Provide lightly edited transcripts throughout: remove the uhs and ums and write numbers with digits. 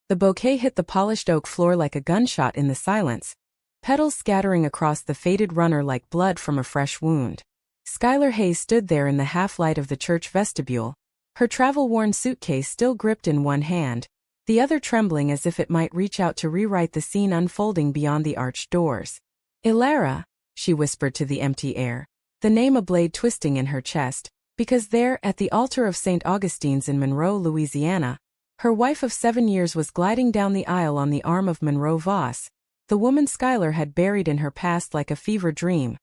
The bouquet hit the polished oak floor like a gunshot in the silence, petals scattering across the faded runner like blood from a fresh wound. Skylar Hayes stood there in the half-light of the church vestibule, her travel-worn suitcase still gripped in one hand, the other trembling as if it might reach out to rewrite the scene unfolding beyond the arched doors. "Ilara," she whispered to the empty air, the name a blade twisting in her chest, because there, at the altar of St. Augustine's in Monroe, Louisiana, her wife of 7 years was gliding down the aisle on the arm of Monroe Voss, the woman Skylar had buried in her past like a fever dream.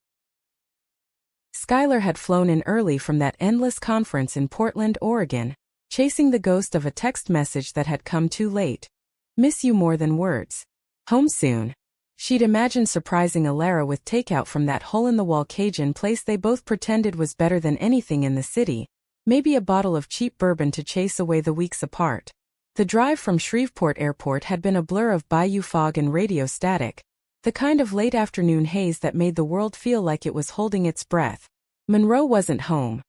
Skylar had flown in early from that endless conference in Portland, Oregon, chasing the ghost of a text message that had come too late. "Miss you more than words. Home soon." She'd imagined surprising Ilara with takeout from that hole-in-the-wall Cajun place they both pretended was better than anything in the city, maybe a bottle of cheap bourbon to chase away the weeks apart. The drive from Shreveport Airport had been a blur of bayou fog and radio static, the kind of late-afternoon haze that made the world feel like it was holding its breath. Monroe wasn't home.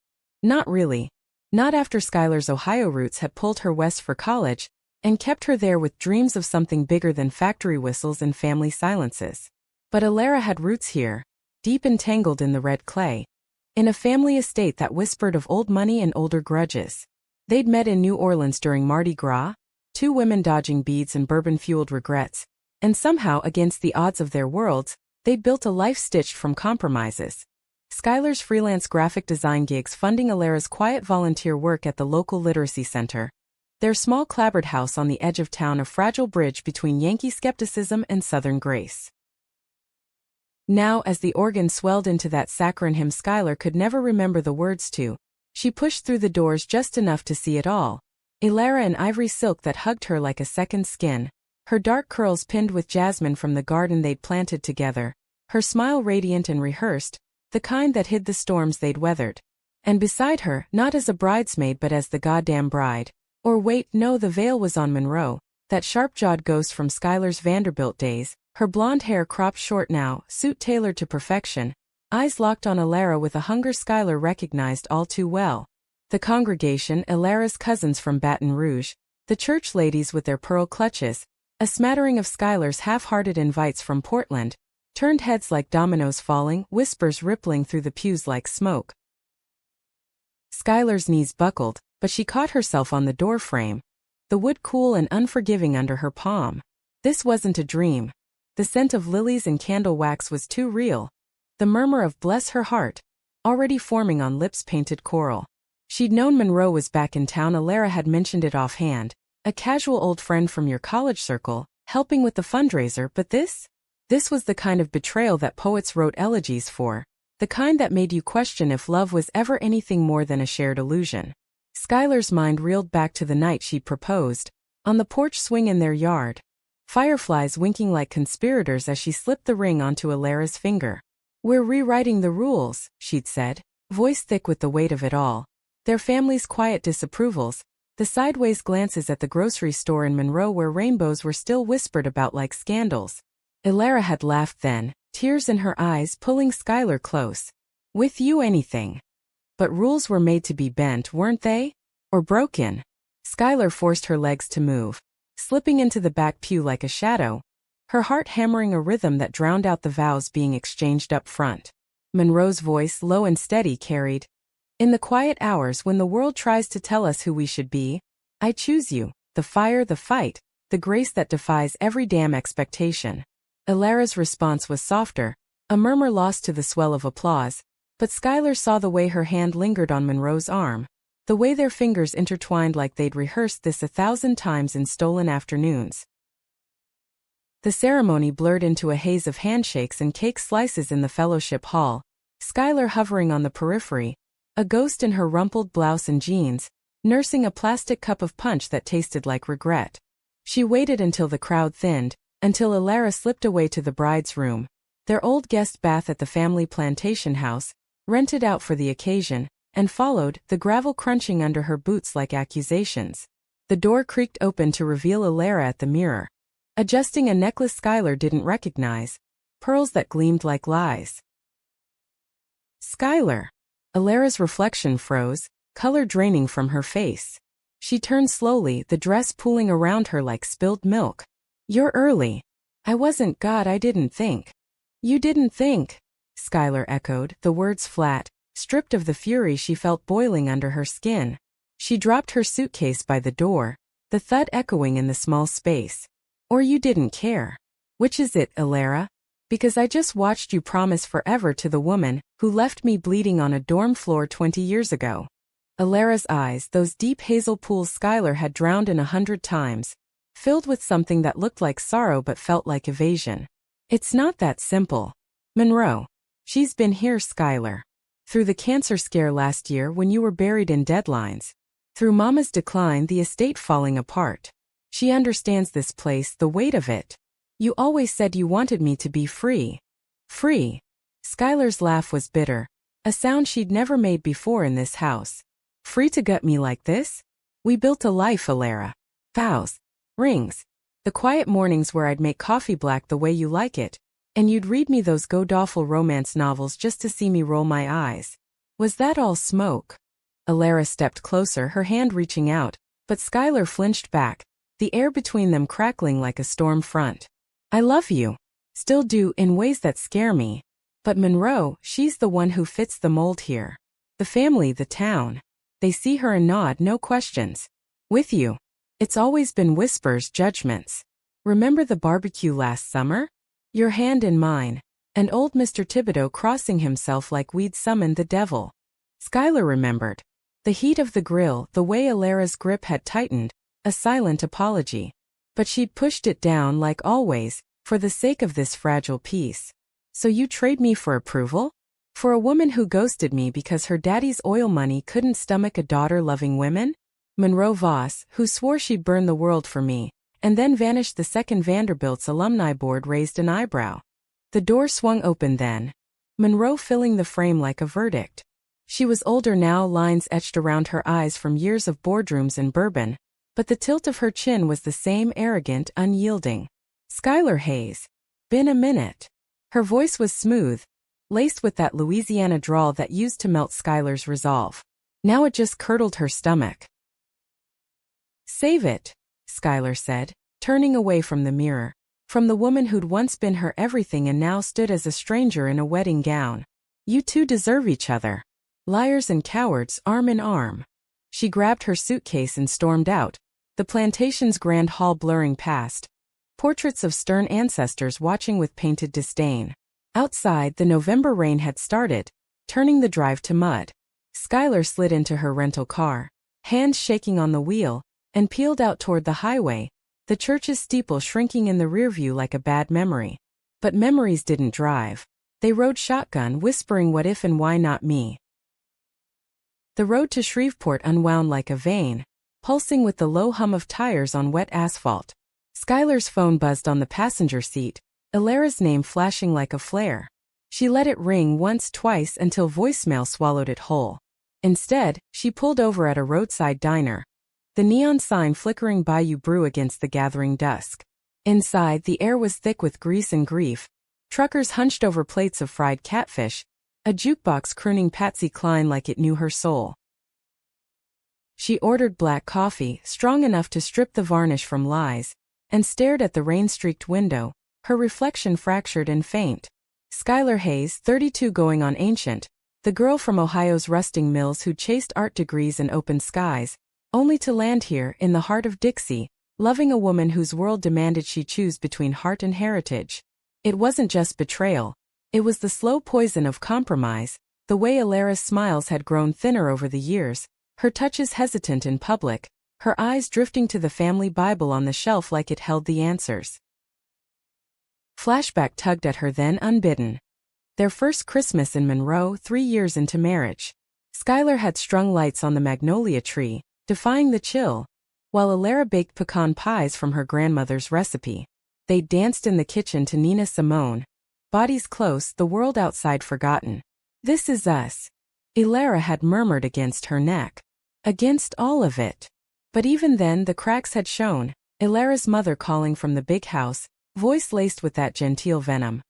Not really. Not after Skylar's Ohio roots had pulled her west for college, and kept her there with dreams of something bigger than factory whistles and family silences. But Ilara had roots here, deep entangled in the red clay, in a family estate that whispered of old money and older grudges. They'd met in New Orleans during Mardi Gras, two women dodging beads and bourbon-fueled regrets, and somehow, against the odds of their worlds, they'd built a life stitched from compromises. Skylar's freelance graphic design gigs funding Ilara's quiet volunteer work at the local literacy center. Their small clapboard house on the edge of town a fragile bridge between Yankee skepticism and Southern grace. Now, as the organ swelled into that saccharine hymn Skylar could never remember the words to, she pushed through the doors just enough to see it all. Ilara in ivory silk that hugged her like a second skin, her dark curls pinned with jasmine from the garden they'd planted together, her smile radiant and rehearsed, the kind that hid the storms they'd weathered. And beside her, not as a bridesmaid but as the goddamn bride. Or wait, no, the veil was on Monroe, that sharp-jawed ghost from Skylar's Vanderbilt days, her blonde hair cropped short now, suit tailored to perfection, eyes locked on Ilara with a hunger Skylar recognized all too well. The congregation, Ilara's cousins from Baton Rouge, the church ladies with their pearl clutches, a smattering of Skylar's half-hearted invites from Portland, turned heads like dominoes falling, whispers rippling through the pews like smoke. Skylar's knees buckled, but she caught herself on the doorframe, the wood cool and unforgiving under her palm. This wasn't a dream. The scent of lilies and candle wax was too real. The murmur of "bless her heart," already forming on lips painted coral. She'd known Monroe was back in town. Ilara had mentioned it offhand, a casual old friend from your college circle, helping with the fundraiser, but this was the kind of betrayal that poets wrote elegies for, the kind that made you question if love was ever anything more than a shared illusion. Skylar's mind reeled back to the night she'd proposed, on the porch swing in their yard, fireflies winking like conspirators as she slipped the ring onto Ilara's finger. "We're rewriting the rules," she'd said, voice thick with the weight of it all. Their family's quiet disapprovals, the sideways glances at the grocery store in Monroe where rainbows were still whispered about like scandals. Ilara had laughed then, tears in her eyes pulling Skylar close. "With you anything." But rules were made to be bent, weren't they? Or broken? Skylar forced her legs to move, slipping into the back pew like a shadow, her heart hammering a rhythm that drowned out the vows being exchanged up front. Monroe's voice, low and steady, carried, "In the quiet hours when the world tries to tell us who we should be, I choose you, the fire, the fight, the grace that defies every damn expectation." Ilara's response was softer, a murmur lost to the swell of applause, but Skylar saw the way her hand lingered on Monroe's arm, the way their fingers intertwined like they'd rehearsed this 1,000 times in stolen afternoons. The ceremony blurred into a haze of handshakes and cake slices in the fellowship hall, Skylar hovering on the periphery, a ghost in her rumpled blouse and jeans, nursing a plastic cup of punch that tasted like regret. She waited until the crowd thinned, until Ilara slipped away to the bride's room, their old guest bath at the family plantation house, rented out for the occasion, and followed, the gravel crunching under her boots like accusations. The door creaked open to reveal Ilara at the mirror, adjusting a necklace Skylar didn't recognize, pearls that gleamed like lies. "Skylar." Ilara's reflection froze, color draining from her face. She turned slowly, the dress pooling around her like spilled milk. You're early. I wasn't. God, I didn't think. You didn't think? Skylar echoed, the words flat, stripped of the fury she felt boiling under her skin. She dropped her suitcase by the door, the thud echoing in the small space. Or you didn't care. Which is it, Alara? Because I just watched you promise forever to the woman who left me bleeding on a dorm floor 20 years ago. Alara's eyes, those deep hazel pools Skylar had drowned in 100 times, filled with something that looked like sorrow but felt like evasion. It's not that simple. Monroe. She's been here, Skylar. Through the cancer scare last year when you were buried in deadlines. Through Mama's decline, the estate falling apart. She understands this place, the weight of it. You always said you wanted me to be free. Free. Skylar's laugh was bitter, a sound she'd never made before in this house. Free to gut me like this? We built a life, Alara. Vows. Rings. The quiet mornings where I'd make coffee black the way you like it, and you'd read me those god-awful romance novels just to see me roll my eyes. Was that all smoke? Alara stepped closer, her hand reaching out, but Skylar flinched back, the air between them crackling like a storm front. I love you. Still do, in ways that scare me. But Monroe, she's the one who fits the mold here. The family, the town. They see her and nod, no questions. With you. It's always been whispers, judgments. Remember the barbecue last summer? Your hand in mine. And old Mr. Thibodeau crossing himself like we'd summoned the devil. Skylar remembered. The heat of the grill, the way Alara's grip had tightened, a silent apology. But she'd pushed it down like always, for the sake of this fragile piece. So you trade me for approval? For a woman who ghosted me because her daddy's oil money couldn't stomach a daughter-loving woman? Monroe Voss, who swore she'd burn the world for me, and then vanished the second Vanderbilt's alumni board, raised an eyebrow. The door swung open then. Monroe filling the frame like a verdict. She was older now, lines etched around her eyes from years of boardrooms and bourbon, but the tilt of her chin was the same, arrogant, unyielding. Skylar Hayes. Been a minute. Her voice was smooth, laced with that Louisiana drawl that used to melt Skylar's resolve. Now it just curdled her stomach. Save it, Skylar said, turning away from the mirror, from the woman who'd once been her everything and now stood as a stranger in a wedding gown. You two deserve each other. Liars and cowards, arm in arm. She grabbed her suitcase and stormed out, the plantation's grand hall blurring past. Portraits of stern ancestors watching with painted disdain. Outside, the November rain had started, turning the drive to mud. Skylar slid into her rental car, hands shaking on the wheel, and peeled out toward the highway, the church's steeple shrinking in the rearview like a bad memory. But memories didn't drive. They rode shotgun, whispering what if and why not me. The road to Shreveport unwound like a vein, pulsing with the low hum of tires on wet asphalt. Skylar's phone buzzed on the passenger seat, Alara's name flashing like a flare. She let it ring once, twice, until voicemail swallowed it whole. Instead, she pulled over at a roadside diner, the neon sign flickering Bayou Brew against the gathering dusk. Inside, the air was thick with grease and grief. Truckers hunched over plates of fried catfish, a jukebox crooning Patsy Cline like it knew her soul. She ordered black coffee, strong enough to strip the varnish from lies, and stared at the rain-streaked window, her reflection fractured and faint. Skylar Hayes, 32, going on ancient, the girl from Ohio's rusting mills who chased art degrees and open skies, only to land here in the heart of Dixie, loving a woman whose world demanded she choose between heart and heritage. It wasn't just betrayal. It was the slow poison of compromise, the way Alara's smiles had grown thinner over the years, her touches hesitant in public, her eyes drifting to the family Bible on the shelf like it held the answers. Flashback tugged at her then, unbidden. Their first Christmas in Monroe, 3 years into marriage. Skylar had strung lights on the magnolia tree, defying the chill, while Alara baked pecan pies from her grandmother's recipe. They danced in the kitchen to Nina Simone, bodies close, the world outside forgotten. This is us. Alara had murmured against her neck. Against all of it. But even then the cracks had shown, Alara's mother calling from the big house, voice laced with that genteel venom.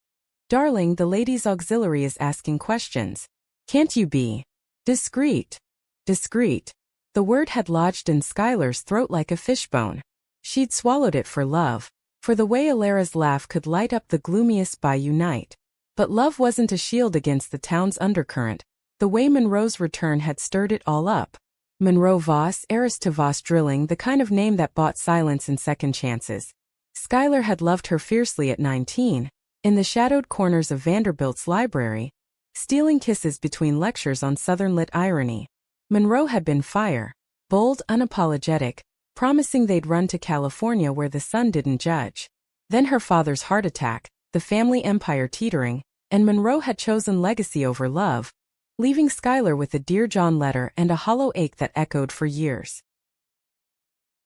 Darling, the ladies' auxiliary is asking questions. Can't you be discreet? Discreet. The word had lodged in Skylar's throat like a fishbone. She'd swallowed it for love, for the way Alara's laugh could light up the gloomiest bayou night. But love wasn't a shield against the town's undercurrent. The way Monroe's return had stirred it all up. Monroe Voss, heiress to Voss Drilling, the kind of name that bought silence and second chances. Skylar had loved her fiercely at 19, in the shadowed corners of Vanderbilt's library, stealing kisses between lectures on Southern lit irony. Monroe had been fire, bold, unapologetic, promising they'd run to California where the sun didn't judge. Then her father's heart attack, the family empire teetering, and Monroe had chosen legacy over love, leaving Skylar with a Dear John letter and a hollow ache that echoed for years.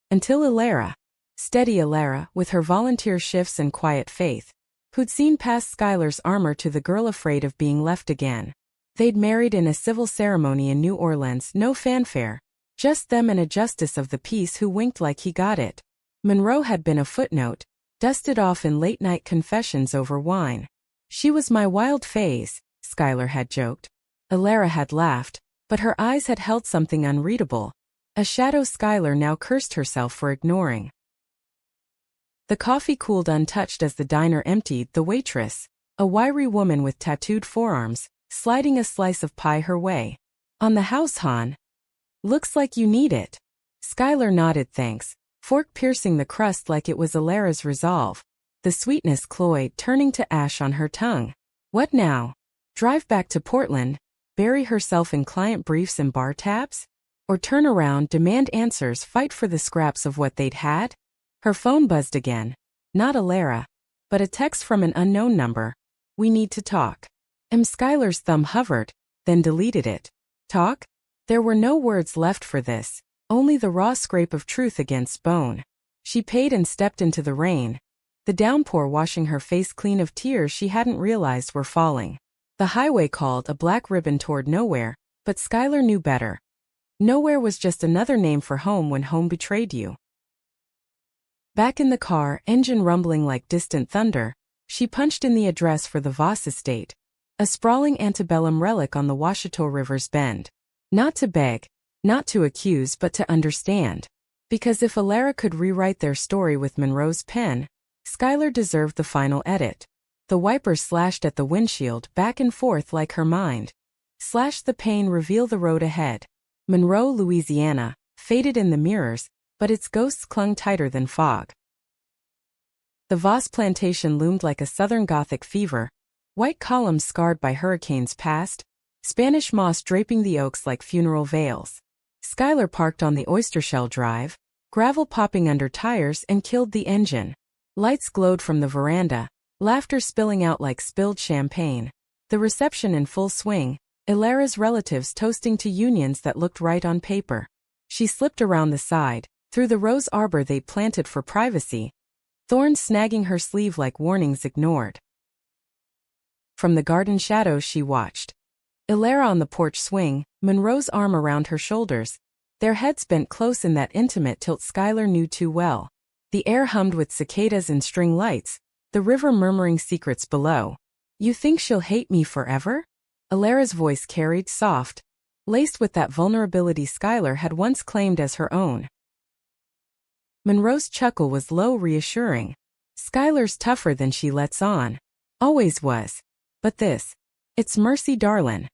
Until Alara, steady Alara, with her volunteer shifts and quiet faith, who'd seen past Skylar's armor to the girl afraid of being left again. They'd married in a civil ceremony in New Orleans, no fanfare, just them and a justice of the peace who winked like he got it. Monroe had been a footnote, dusted off in late-night confessions over wine. She was my wild phase, Skylar had joked. Alara had laughed, but her eyes had held something unreadable, a shadow Skylar now cursed herself for ignoring. The coffee cooled untouched as the diner emptied. The waitress, a wiry woman with tattooed forearms, sliding a slice of pie her way. On the house, hon? Looks like you need it. Skylar nodded thanks, fork piercing the crust like it was Alara's resolve. The sweetness cloyed, turning to ash on her tongue. What now? Drive back to Portland? Bury herself in client briefs and bar tabs? Or turn around, demand answers, fight for the scraps of what they'd had? Her phone buzzed again. Not Alara, but a text from an unknown number. We need to talk. Skylar's thumb hovered, then deleted it. Talk? There were no words left for this, only the raw scrape of truth against bone. She paid and stepped into the rain, the downpour washing her face clean of tears she hadn't realized were falling. The highway called, a black ribbon toward nowhere, but Skylar knew better. Nowhere was just another name for home when home betrayed you. Back in the car, engine rumbling like distant thunder, she punched in the address for the Voss estate, a sprawling antebellum relic on the Washita River's bend. Not to beg, not to accuse, but to understand. Because if Alara could rewrite their story with Monroe's pen, Skylar deserved the final edit. The wipers slashed at the windshield, back and forth like her mind. Slash the pane, reveal the road ahead. Monroe, Louisiana, faded in the mirrors, but its ghosts clung tighter than fog. The Voss plantation loomed like a southern Gothic fever, white columns scarred by hurricanes past, Spanish moss draping the oaks like funeral veils. Skylar parked on the oystershell drive, gravel popping under tires and killed the engine. Lights glowed from the veranda, laughter spilling out like spilled champagne. The reception in full swing, Alara's relatives toasting to unions that looked right on paper. She slipped around the side, through the rose arbor they'd planted for privacy, thorns snagging her sleeve like warnings ignored. From the garden shadows she watched. Alara on the porch swing, Monroe's arm around her shoulders, their heads bent close in that intimate tilt Skylar knew too well. The air hummed with cicadas and string lights, the river murmuring secrets below. You think she'll hate me forever? Alara's voice carried, soft, laced with that vulnerability Skylar had once claimed as her own. Monroe's chuckle was low, reassuring. Skylar's tougher than she lets on. Always was. But this, it's mercy, darlin'.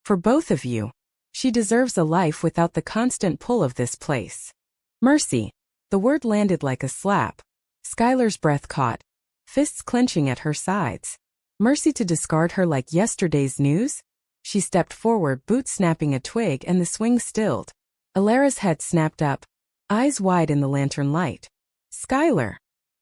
For both of you. She deserves a life without the constant pull of this place. Mercy. The word landed like a slap. Skylar's breath caught, fists clenching at her sides. Mercy to discard her like yesterday's news? She stepped forward, boots snapping a twig, and the swing stilled. Alara's head snapped up, eyes wide in the lantern light. Skylar!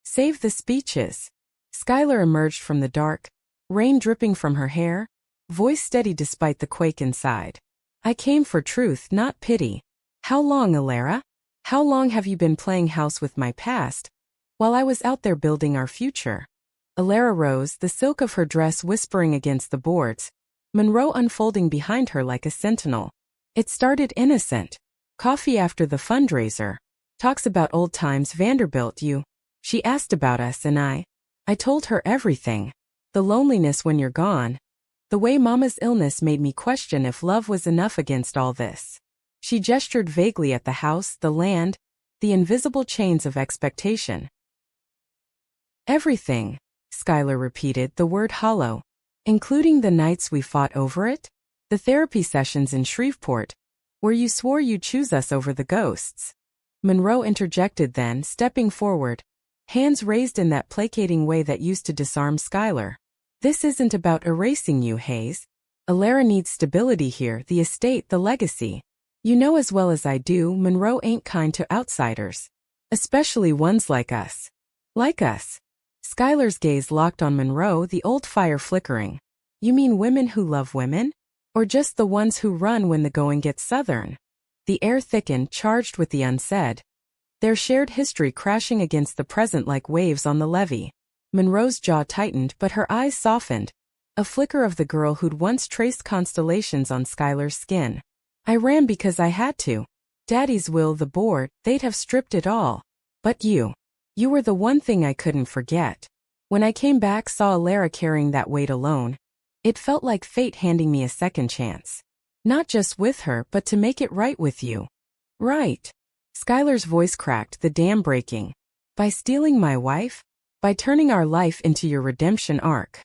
Save the speeches. Skylar emerged from the dark, rain dripping from her hair, voice steady despite the quake inside. I came for truth, not pity. How long, Alara? How long have you been playing house with my past, while I was out there building our future? Alara rose, the silk of her dress whispering against the boards, Monroe unfolding behind her like a sentinel. It started innocent. Coffee after the fundraiser. Talks about old times, Vanderbilt, you. She asked about us and I told her everything. The loneliness when you're gone. The way Mama's illness made me question if love was enough against all this. She gestured vaguely at the house, the land, the invisible chains of expectation. Everything, Skylar repeated, the word hollow. Including the nights we fought over it? The therapy sessions in Shreveport, where you swore you'd choose us over the ghosts. Monroe interjected then, stepping forward, hands raised in that placating way that used to disarm Skylar. This isn't about erasing you, Hayes. Alara needs stability here, the estate, the legacy. You know as well as I do, Monroe ain't kind to outsiders. Especially ones like us. Like us. Skylar's gaze locked on Monroe, the old fire flickering. You mean women who love women? Or just the ones who run when the going gets southern? The air thickened, charged with the unsaid. Their shared history crashing against the present like waves on the levee. Monroe's jaw tightened, but her eyes softened. A flicker of the girl who'd once traced constellations on Skylar's skin. I ran because I had to. Daddy's will, the board, they'd have stripped it all. But you. You were the one thing I couldn't forget. When I came back, saw Alara carrying that weight alone. It felt like fate handing me a second chance. Not just with her, but to make it right with you. Right. Skylar's voice cracked, the dam breaking. By stealing my wife? By turning our life into your redemption arc.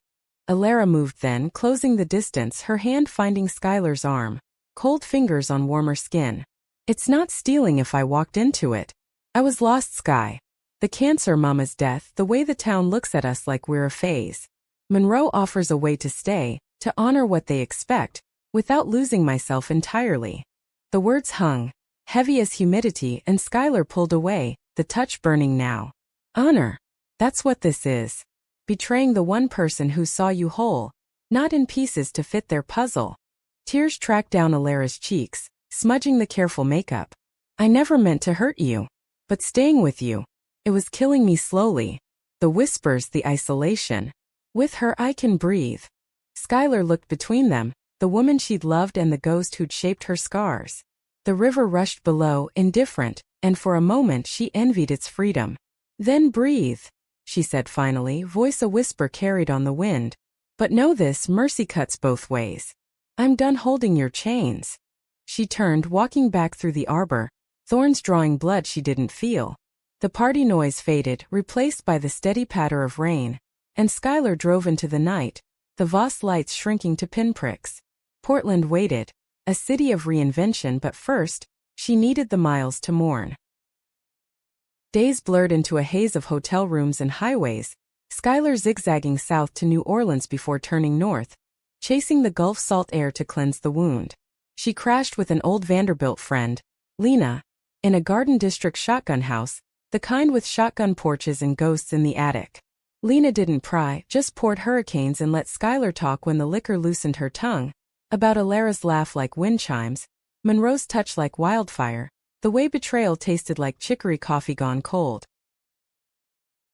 Alara moved then, closing the distance, her hand finding Skylar's arm. Cold fingers on warmer skin. It's not stealing if I walked into it. I was lost, Sky. The cancer, Mama's death, the way the town looks at us like we're a phase. Monroe offers a way to stay, to honor what they expect, without losing myself entirely. The words hung, heavy as humidity, and Skylar pulled away, the touch burning now. Honor. That's what this is. Betraying the one person who saw you whole, not in pieces to fit their puzzle. Tears tracked down Alara's cheeks, smudging the careful makeup. I never meant to hurt you. But staying with you, it was killing me slowly. The whispers, the isolation. With her I can breathe. Skylar looked between them, the woman she'd loved and the ghost who'd shaped her scars. The river rushed below, indifferent, and for a moment she envied its freedom. Then breathe, she said finally, voice a whisper carried on the wind. But know this, mercy cuts both ways. I'm done holding your chains. She turned, walking back through the arbor, thorns drawing blood she didn't feel. The party noise faded, replaced by the steady patter of rain, and Skylar drove into the night, the Voss lights shrinking to pinpricks. Portland waited, a city of reinvention, but first, she needed the miles to mourn. Days blurred into a haze of hotel rooms and highways, Skylar zigzagging south to New Orleans before turning north, chasing the Gulf salt air to cleanse the wound. She crashed with an old Vanderbilt friend, Lena, in a Garden District shotgun house, the kind with shotgun porches and ghosts in the attic. Lena didn't pry, just poured hurricanes and let Skylar talk when the liquor loosened her tongue, about Alara's laugh like wind chimes, Monroe's touch like wildfire, the way betrayal tasted like chicory coffee gone cold.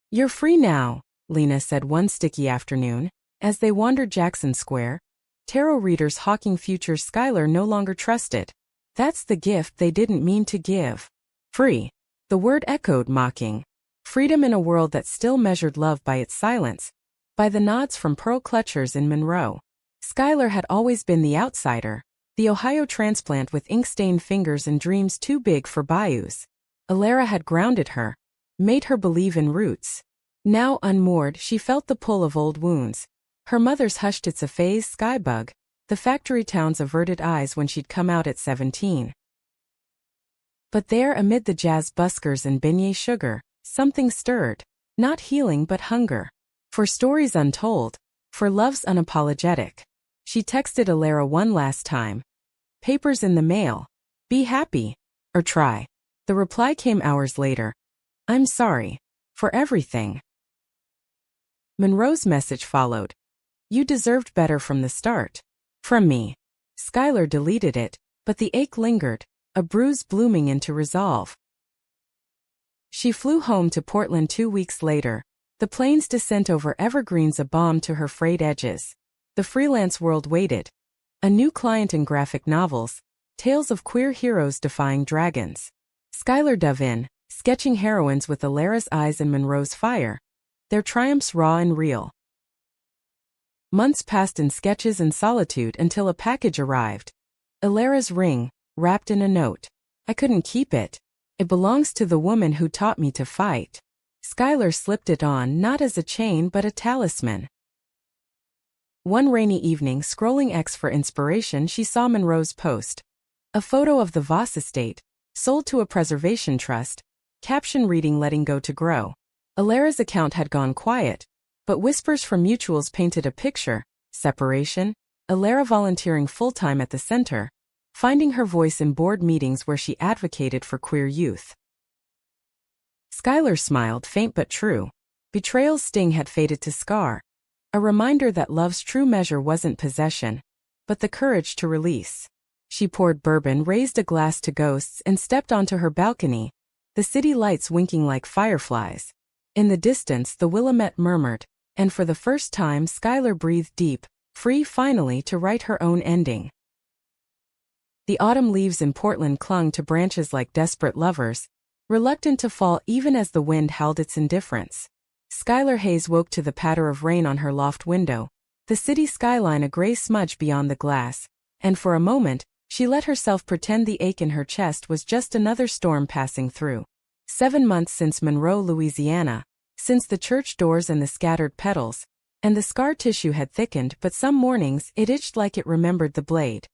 You're free now, Lena said one sticky afternoon, as they wandered Jackson Square. Tarot readers hawking futures Skylar no longer trusted. That's the gift they didn't mean to give. Free. The word echoed, mocking. Freedom in a world that still measured love by its silence, by the nods from pearl clutchers in Monroe. Skylar had always been the outsider, the Ohio transplant with ink-stained fingers and dreams too big for bayous. Alara had grounded her, made her believe in roots. Now unmoored, she felt the pull of old wounds. Her mother's hushed its a phase skybug, the factory town's averted eyes when she'd come out at 17. But there, amid the jazz buskers and beignet sugar, something stirred. Not healing but hunger. For stories untold. For loves unapologetic. She texted Alara one last time. Papers in the mail. Be happy. Or try. The reply came hours later. I'm sorry. For everything. Monroe's message followed. You deserved better from the start. From me. Skylar deleted it, but the ache lingered, a bruise blooming into resolve. She flew home to Portland 2 weeks later, the plane's descent over evergreens a balm to her frayed edges. The freelance world waited. A new client in graphic novels, tales of queer heroes defying dragons. Skylar dove in, sketching heroines with Alara's eyes and Monroe's fire, their triumphs raw and real. Months passed in sketches and solitude until a package arrived. Alara's ring, wrapped in a note. I couldn't keep it. It belongs to the woman who taught me to fight. Skylar slipped it on, not as a chain but a talisman. One rainy evening, scrolling X for inspiration, she saw Monroe's post. A photo of the Voss estate, sold to a preservation trust, caption reading letting go to grow. Alara's account had gone quiet, but whispers from mutuals painted a picture: separation, Alara volunteering full-time at the center, finding her voice in board meetings where she advocated for queer youth. Skylar smiled, faint but true. Betrayal's sting had faded to scar. A reminder that love's true measure wasn't possession, but the courage to release. She poured bourbon, raised a glass to ghosts, and stepped onto her balcony, the city lights winking like fireflies. In the distance, the Willamette murmured, and for the first time Skylar breathed deep, free finally to write her own ending. The autumn leaves in Portland clung to branches like desperate lovers, reluctant to fall even as the wind howled its indifference. Skylar Hayes woke to the patter of rain on her loft window, the city skyline a gray smudge beyond the glass, and for a moment, she let herself pretend the ache in her chest was just another storm passing through. 7 months since Monroe, Louisiana, since the church doors and the scattered petals, and the scar tissue had thickened, but some mornings it itched like it remembered the blade.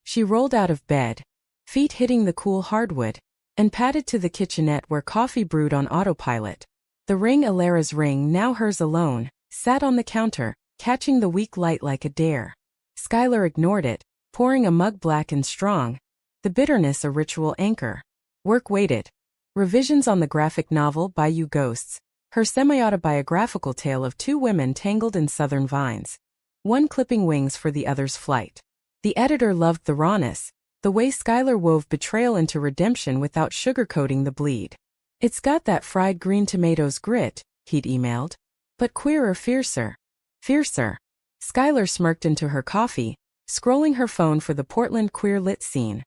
She rolled out of bed, feet hitting the cool hardwood, and padded to the kitchenette where coffee brewed on autopilot. The ring, Alara's ring, now hers alone, sat on the counter, catching the weak light like a dare. Skylar ignored it, pouring a mug black and strong, the bitterness a ritual anchor. Work waited. Revisions on the graphic novel Bayou Ghosts, her semi-autobiographical tale of two women tangled in southern vines, one clipping wings for the other's flight. The editor loved the rawness, the way Skylar wove betrayal into redemption without sugarcoating the bleed. "It's got that fried green tomatoes grit," he'd emailed, "but queerer, fiercer." Fiercer. Skylar smirked into her coffee, scrolling her phone for the Portland queer lit scene.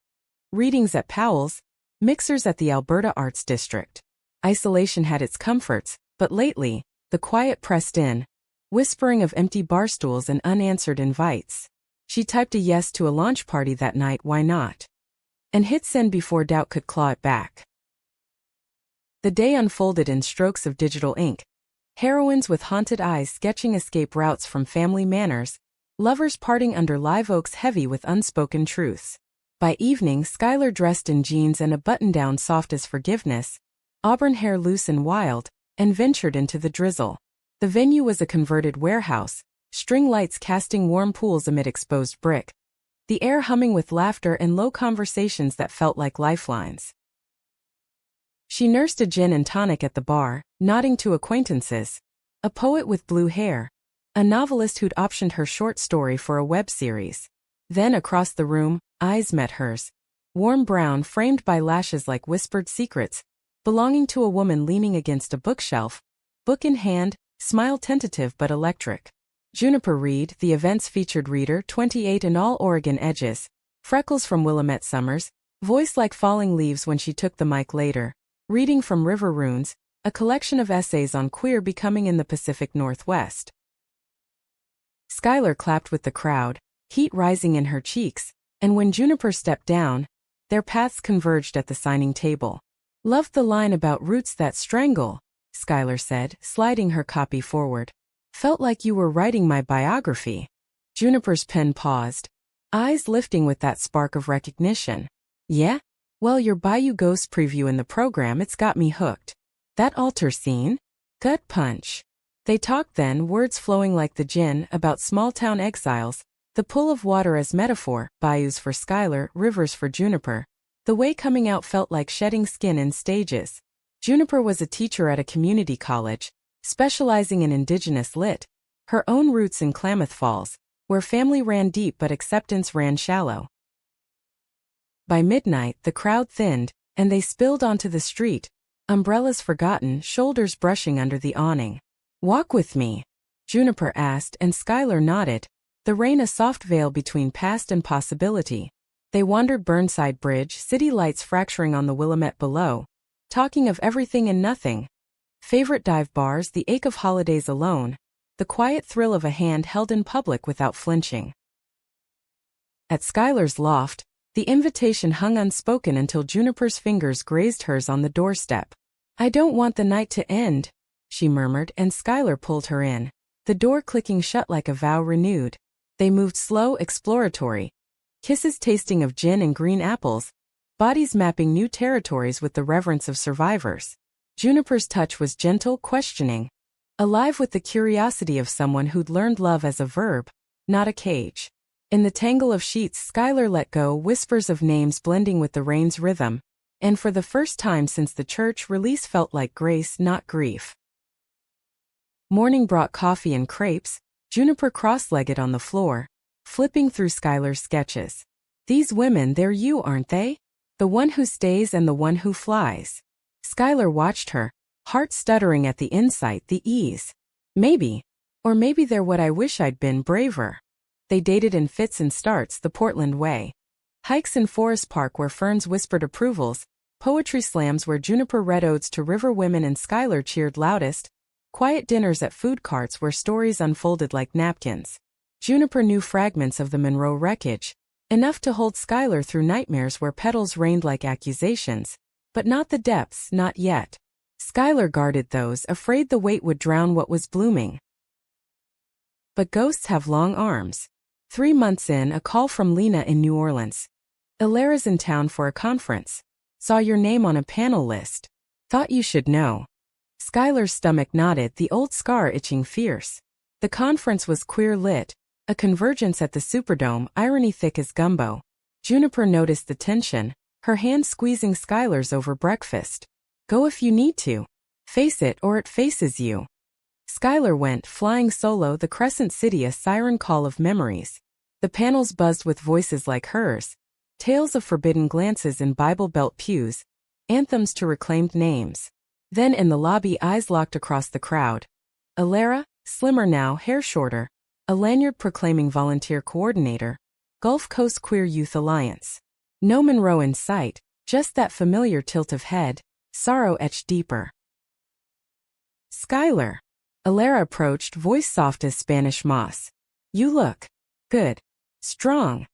Readings at Powell's, mixers at the Alberta Arts District. Isolation had its comforts, but lately, the quiet pressed in, whispering of empty barstools and unanswered invites. She typed a yes to a launch party that night, why not? And hit send before doubt could claw it back. The day unfolded in strokes of digital ink. Heroines with haunted eyes sketching escape routes from family manners, lovers parting under live oaks heavy with unspoken truths. By evening, Skylar dressed in jeans and a button-down soft as forgiveness, auburn hair loose and wild, and ventured into the drizzle. The venue was a converted warehouse, string lights casting warm pools amid exposed brick, the air humming with laughter and low conversations that felt like lifelines. She nursed a gin and tonic at the bar, nodding to acquaintances. A poet with blue hair, a novelist who'd optioned her short story for a web series. Then across the room, eyes met hers, warm brown framed by lashes like whispered secrets, belonging to a woman leaning against a bookshelf, book in hand, smile tentative but electric. Juniper Reed, the event's featured reader, 28 and all Oregon edges, freckles from Willamette summers, voice like falling leaves when she took the mic later, reading from River Runes, a collection of essays on queer becoming in the Pacific Northwest. Skylar clapped with the crowd, heat rising in her cheeks, and when Juniper stepped down, their paths converged at the signing table. "Loved the line about roots that strangle," Skylar said, sliding her copy forward. "Felt like you were writing my biography." Juniper's pen paused, eyes lifting with that spark of recognition. "Yeah? Well, your Bayou Ghost preview in the program, it's got me hooked. That altar scene? Gut punch." They talked then, words flowing like the gin, about small-town exiles, the pull of water as metaphor, bayous for Skylar, rivers for Juniper. The way coming out felt like shedding skin in stages. Juniper was a teacher at a community college, specializing in Indigenous lit, her own roots in Klamath Falls, where family ran deep but acceptance ran shallow. By midnight, the crowd thinned, and they spilled onto the street, umbrellas forgotten, shoulders brushing under the awning. "Walk with me?" Juniper asked, and Skylar nodded, the rain a soft veil between past and possibility. They wandered Burnside Bridge, city lights fracturing on the Willamette below, talking of everything and nothing. Favorite dive bars, the ache of holidays alone, the quiet thrill of a hand held in public without flinching. At Skylar's loft, The invitation hung unspoken until Juniper's fingers grazed hers on the doorstep. "I don't want the night to end," she murmured, and Skylar pulled her in, the door clicking shut like a vow renewed. They moved slow, exploratory, kisses tasting of gin and green apples, bodies mapping new territories with the reverence of survivors. Juniper's touch was gentle, questioning, alive with the curiosity of someone who'd learned love as a verb, not a cage. In the tangle of sheets, Skylar let go, whispers of names blending with the rain's rhythm, and for the first time since the church release felt like grace, not grief. Morning brought coffee and crepes, Juniper cross-legged on the floor, flipping through Skylar's sketches. "These women, they're you, aren't they? The one who stays and the one who flies." Skylar watched her, heart stuttering at the insight, the ease. Maybe. Or maybe they're what I wish I'd been, braver. They dated in fits and starts, the Portland way. Hikes in Forest Park where Ferns whispered approvals, poetry slams where Juniper read odes to river women and Skylar cheered loudest, quiet dinners at food carts where stories unfolded like napkins. Juniper knew fragments of the Monroe wreckage, enough to hold Skylar through nightmares where petals rained like accusations, but not the depths, not yet. Skylar guarded those, afraid the weight would drown what was blooming. But ghosts have long arms. 3 months in, a call from Lena in New Orleans. "Ilara's in town for a conference. Saw your name on a panel list. Thought you should know." Skylar's stomach knotted, the old scar itching fierce. The conference was queer lit, a convergence at the Superdome, irony thick as gumbo. Juniper noticed the tension, her hand squeezing Skylar's over breakfast. "Go if you need to. Face it or it faces you." Skylar went, flying solo, the Crescent City a siren call of memories. The panels buzzed with voices like hers, tales of forbidden glances in Bible Belt pews, anthems to reclaimed names. Then in the lobby, eyes locked across the crowd. Ilara, slimmer now, hair shorter, a lanyard proclaiming volunteer coordinator, Gulf Coast Queer Youth Alliance. No Monroe in sight, just that familiar tilt of head, sorrow etched deeper. "Skylar." Ilara approached, voice soft as Spanish moss. "You look good. Strong.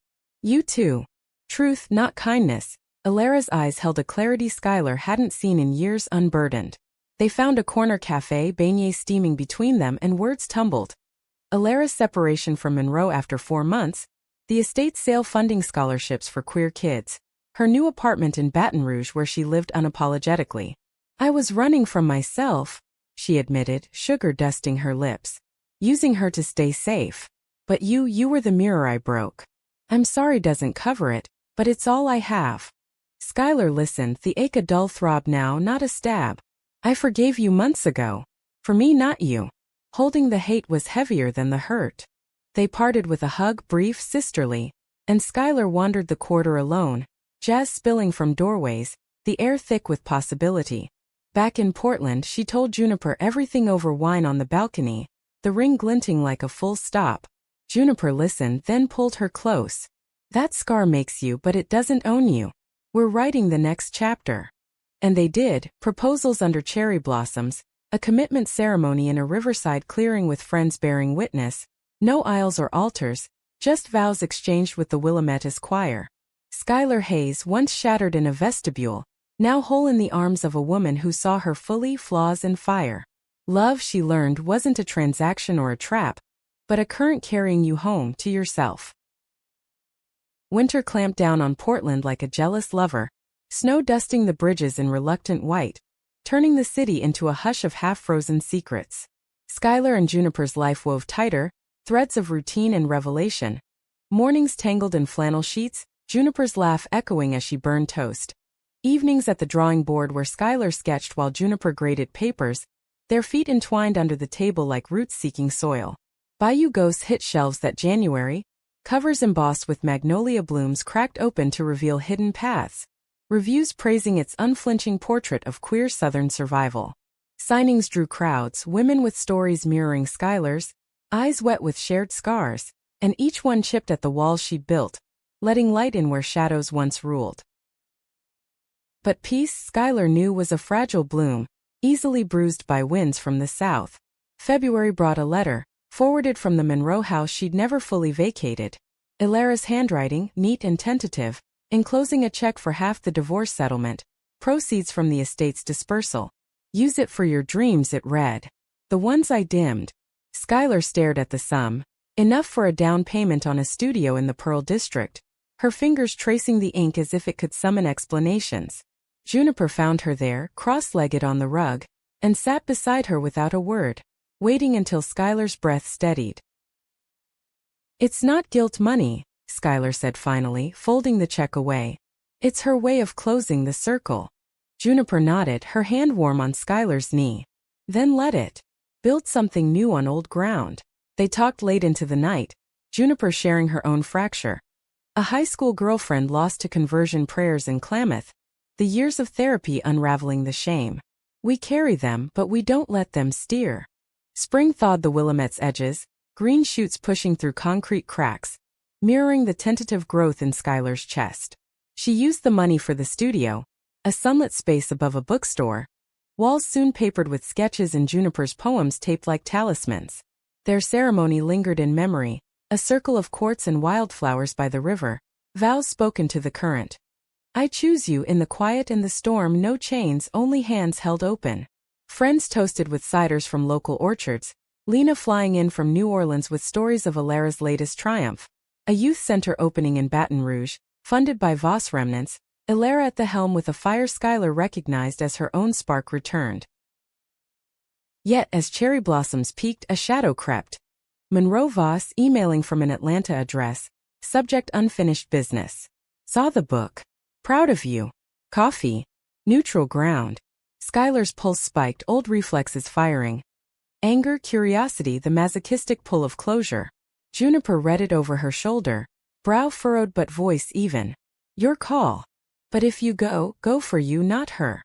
You too." Truth, not kindness. Ilara's eyes held a clarity Skylar hadn't seen in years, unburdened. They found a corner cafe, beignets steaming between them, and words tumbled. Ilara's separation from Monroe after 4 months, the estate sale funding scholarships for queer kids, her new apartment in Baton Rouge where she lived unapologetically. "I was running from myself," she admitted, sugar dusting her lips. "Using her to stay safe. But you were the mirror I broke. I'm sorry doesn't cover it, but it's all I have." Skylar listened, the ache a dull throb now, not a stab. "I forgave you months ago. For me, not you." Holding the hate was heavier than the hurt. They parted with a hug, brief, sisterly, and Skylar wandered the quarter alone, jazz spilling from doorways, the air thick with possibility. Back in Portland, she told Juniper everything over wine on the balcony, the ring glinting like a full stop. Juniper listened, then pulled her close. "That scar makes you, but it doesn't own you. We're writing the next chapter." And they did, proposals under cherry blossoms, a commitment ceremony in a riverside clearing with friends bearing witness, no aisles or altars, just vows exchanged with the Willamettes choir. Skylar Hayes, once shattered in a vestibule, now whole in the arms of a woman who saw her fully, flaws and fire. Love, she learned, wasn't a transaction or a trap, but a current carrying you home to yourself. Winter clamped down on Portland like a jealous lover, snow dusting the bridges in reluctant white, turning the city into a hush of half-frozen secrets. Skylar and Juniper's life wove tighter, threads of routine and revelation. Mornings tangled in flannel sheets, Juniper's laugh echoing as she burned toast. Evenings at the drawing board where Skylar sketched while Juniper graded papers, their feet entwined under the table like roots seeking soil. Bayou Ghosts hit shelves that January, covers embossed with magnolia blooms cracked open to reveal hidden paths. Reviews praising its unflinching portrait of queer Southern survival. Signings drew crowds, women with stories mirroring Skylar's, eyes wet with shared scars, and each one chipped at the walls she'd built, letting light in where shadows once ruled. But peace, Skylar knew, was a fragile bloom, easily bruised by winds from the south. February brought a letter, forwarded from the Monroe house she'd never fully vacated. Ilara's handwriting, neat and tentative, enclosing a check for half the divorce settlement, proceeds from the estate's dispersal. Use it for your dreams, it read. The ones I dimmed. Skylar stared at the sum. Enough for a down payment on a studio in the Pearl District, her fingers tracing the ink as if it could summon explanations. Juniper found her there, cross-legged on the rug, and sat beside her without a word, waiting until Skylar's breath steadied. It's not guilt money, Skylar said finally, folding the check away. It's her way of closing the circle. Juniper nodded, her hand warm on Skylar's knee. Then let it build something new on old ground. They talked late into the night, Juniper sharing her own fracture. A high school girlfriend lost to conversion prayers in Klamath, the years of therapy unraveling the shame. We carry them, but we don't let them steer. Spring thawed the Willamette's edges, green shoots pushing through concrete cracks, mirroring the tentative growth in Skylar's chest. She used the money for the studio, a sunlit space above a bookstore, walls soon papered with sketches and Juniper's poems taped like talismans. Their ceremony lingered in memory, a circle of quartz and wildflowers by the river, vows spoken to the current. I choose you in the quiet and the storm, no chains, only hands held open. Friends toasted with ciders from local orchards, Lena flying in from New Orleans with stories of Alara's latest triumph. A youth center opening in Baton Rouge, funded by Voss remnants, Alara at the helm with a fire Skylar recognized as her own spark returned. Yet as cherry blossoms peaked, a shadow crept. Monroe Voss, emailing from an Atlanta address, subject unfinished business. Saw the book. Proud of you. Coffee. Neutral ground. Skylar's pulse spiked, old reflexes firing. Anger, curiosity, the masochistic pull of closure. Juniper read it over her shoulder, brow furrowed but voice even. Your call. But if you go, go for you, not her.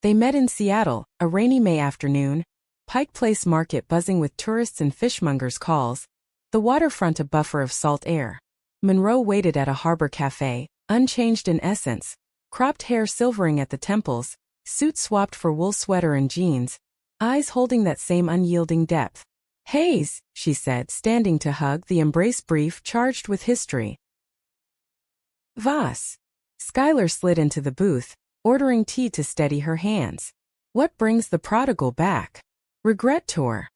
They met in Seattle, a rainy May afternoon, Pike Place Market buzzing with tourists and fishmongers' calls, the waterfront a buffer of salt air. Monroe waited at a harbor cafe, unchanged in essence, cropped hair silvering at the temples, suit swapped for wool sweater and jeans, eyes holding that same unyielding depth. Hayes, she said, standing to hug, the embrace brief, charged with history. Voss. Skylar slid into the booth, ordering tea to steady her hands. What brings the prodigal back? Regret tour.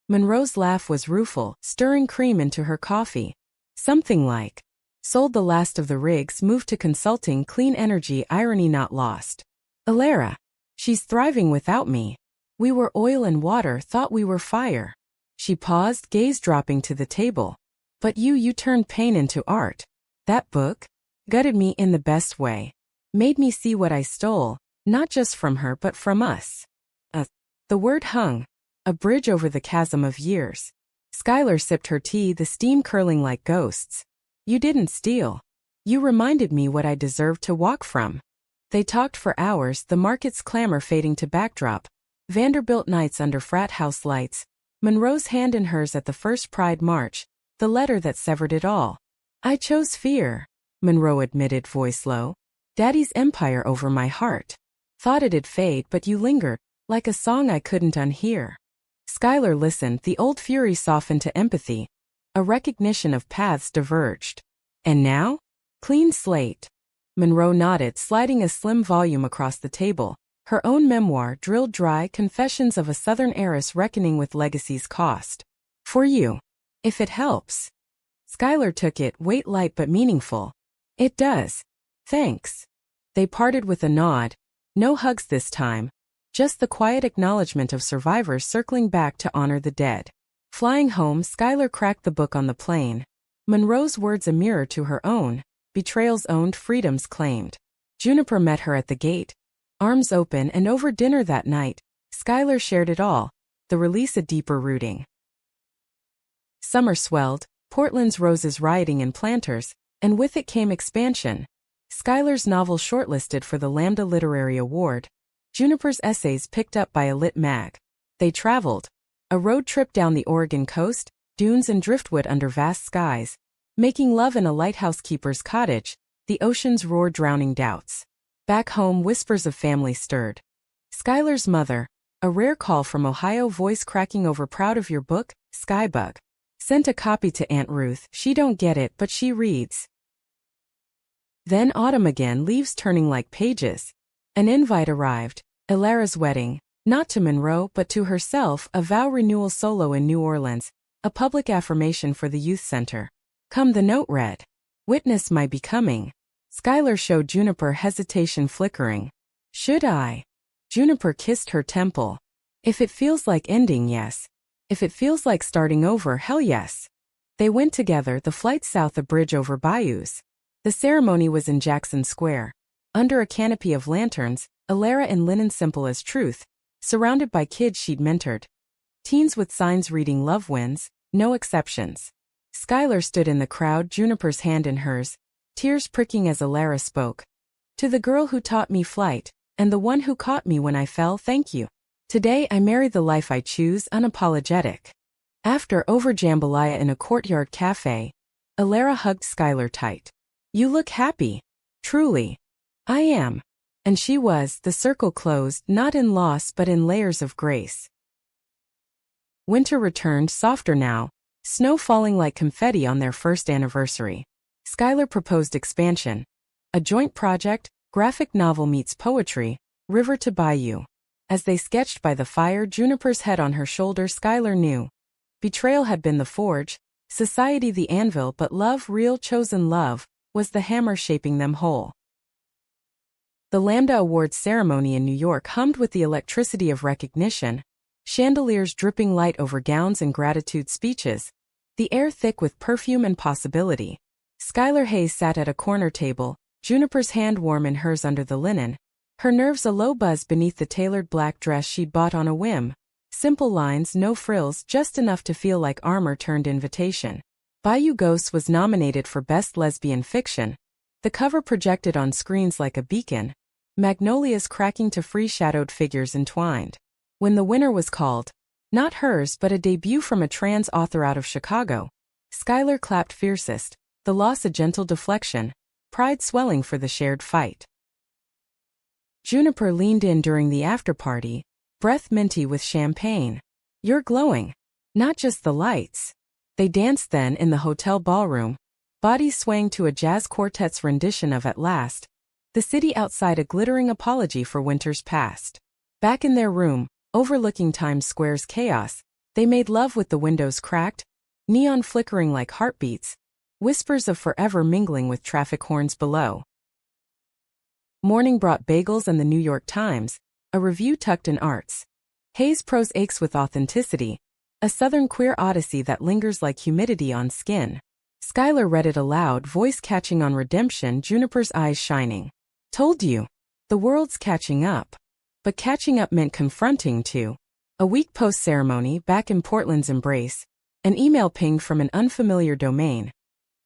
Monroe's laugh was rueful, stirring cream into her coffee. Something like, sold the last of the rigs, moved to consulting, clean energy, irony not lost. Alara. She's thriving without me. We were oil and water, thought we were fire. She paused, gaze dropping to the table. But you turned pain into art. That book? Gutted me in the best way. Made me see what I stole, not just from her but from us. The word hung. A bridge over the chasm of years. Skylar sipped her tea, the steam curling like ghosts. You didn't steal. You reminded me what I deserved to walk from. They talked for hours, the market's clamor fading to backdrop. Vanderbilt nights under frat house lights. Monroe's hand in hers at the first Pride March. The letter that severed it all. I chose fear, Monroe admitted, voice low. Daddy's empire over my heart. Thought it'd fade, but you lingered, like a song I couldn't unhear. Skylar listened, the old fury softened to empathy. A recognition of paths diverged. And now? Clean slate. Monroe nodded, sliding a slim volume across the table. Her own memoir, drilled dry, confessions of a Southern heiress reckoning with legacy's cost. For you. If it helps. Skylar took it, weight light but meaningful. It does. Thanks. They parted with a nod. No hugs this time. Just the quiet acknowledgement of survivors circling back to honor the dead. Flying home, Skylar cracked the book on the plane. Monroe's words a mirror to her own. Betrayals owned, freedoms claimed. Juniper met her at the gate. Arms open, and over dinner that night, Skylar shared it all. The release a deeper rooting. Summer swelled, Portland's roses rioting in planters, and with it came expansion. Skylar's novel shortlisted for the Lambda Literary Award. Juniper's essays picked up by a lit mag. They traveled. A road trip down the Oregon coast, dunes and driftwood under vast skies. Making love in a lighthouse keeper's cottage, the ocean's roar drowning doubts. Back home, whispers of family stirred. Skylar's mother, a rare call from Ohio, voice cracking over, proud of your book, Skybug. Sent a copy to Aunt Ruth, she don't get it but she reads. Then autumn again, leaves turning like pages. An invite arrived, Ilara's wedding, not to Monroe but to herself, a vow renewal solo in New Orleans, a public affirmation for the youth center. Come, the note read. Witness my becoming. Skylar showed Juniper hesitation flickering. Should I? Juniper kissed her temple. If it feels like ending, yes. If it feels like starting over, hell yes. They went together, the flight south a bridge over bayous. The ceremony was in Jackson Square. Under a canopy of lanterns, Ilara in linen simple as truth, surrounded by kids she'd mentored. Teens with signs reading love wins, no exceptions. Skylar stood in the crowd, Juniper's hand in hers, tears pricking as Ilara spoke. To the girl who taught me flight, and the one who caught me when I fell, thank you. Today I marry the life I choose, unapologetic. After over jambalaya in a courtyard cafe, Ilara hugged Skylar tight. You look happy. Truly. I am. And she was. The circle closed, not in loss but in layers of grace. Winter returned, softer now, snow falling like confetti on their first anniversary. Skylar proposed expansion. A joint project, graphic novel meets poetry, river to bayou. As they sketched by the fire, Juniper's head on her shoulder, Skylar knew. Betrayal had been the forge, society the anvil, but love, real chosen love, was the hammer shaping them whole. The Lambda Awards ceremony in New York hummed with the electricity of recognition, chandeliers dripping light over gowns and gratitude speeches, the air thick with perfume and possibility. Skylar Hayes sat at a corner table, Juniper's hand warm in hers under the linen, her nerves a low buzz beneath the tailored black dress she'd bought on a whim. Simple lines, no frills, just enough to feel like armor turned invitation. Bayou Ghosts was nominated for Best Lesbian Fiction. The cover projected on screens like a beacon, magnolias cracking to free shadowed figures entwined. When the winner was called, not hers but a debut from a trans author out of Chicago, Skylar clapped fiercest, the loss a gentle deflection, pride swelling for the shared fight. Juniper leaned in during the after-party, breath minty with champagne. You're glowing. Not just the lights. They danced then in the hotel ballroom, bodies swaying to a jazz quartet's rendition of At Last, the city outside a glittering apology for winters past. Back in their room, overlooking Times Square's chaos, they made love with the windows cracked, neon flickering like heartbeats, whispers of forever mingling with traffic horns below. Morning brought bagels and the New York Times, a review tucked in arts. Hayes' prose aches with authenticity, a southern queer odyssey that lingers like humidity on skin. Skylar read it aloud, voice catching on redemption, Juniper's eyes shining. Told you. The world's catching up. But catching up meant confronting too. A week post-ceremony, back in Portland's embrace, an email pinged from an unfamiliar domain.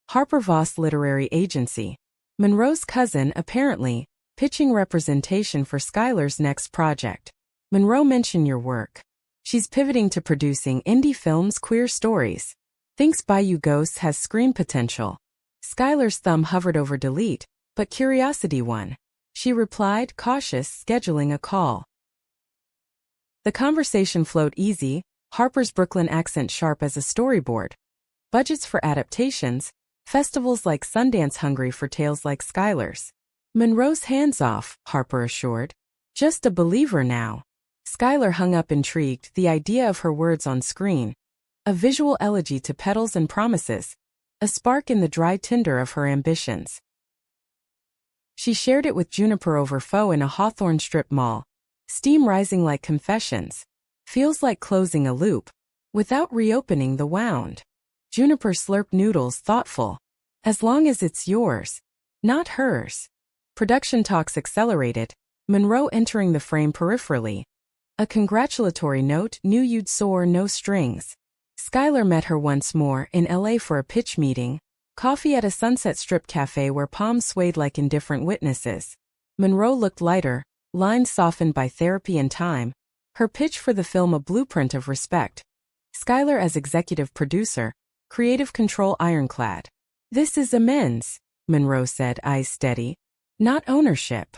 Harper Voss Literary Agency. Monroe's cousin, apparently, pitching representation for Skylar's next project. Monroe, mention your work. She's pivoting to producing indie films, queer stories. Thinks Bayou Ghosts has screen potential. Skylar's thumb hovered over delete, but curiosity won. She replied, cautious, scheduling a call. The conversation flowed easy, Harper's Brooklyn accent sharp as a storyboard. Budgets for adaptations, festivals like Sundance hungry for tales like Skylar's. Monroe's hands off, Harper assured. Just a believer now. Skylar hung up intrigued, the idea of her words on screen. A visual elegy to petals and promises. A spark in the dry tinder of her ambitions. She shared it with Juniper over pho in a Hawthorne strip mall. Steam rising like confessions. Feels like closing a loop. Without reopening the wound. Juniper slurped noodles, thoughtful. As long as it's yours. Not hers. Production talks accelerated, Monroe entering the frame peripherally. A congratulatory note, knew you'd soar, no strings. Skylar met her once more in LA for a pitch meeting, coffee at a Sunset Strip cafe where palms swayed like indifferent witnesses. Monroe looked lighter, lines softened by therapy and time, her pitch for the film a blueprint of respect. Skylar as executive producer, creative control ironclad. This is amends, Monroe said, eyes steady. Not ownership.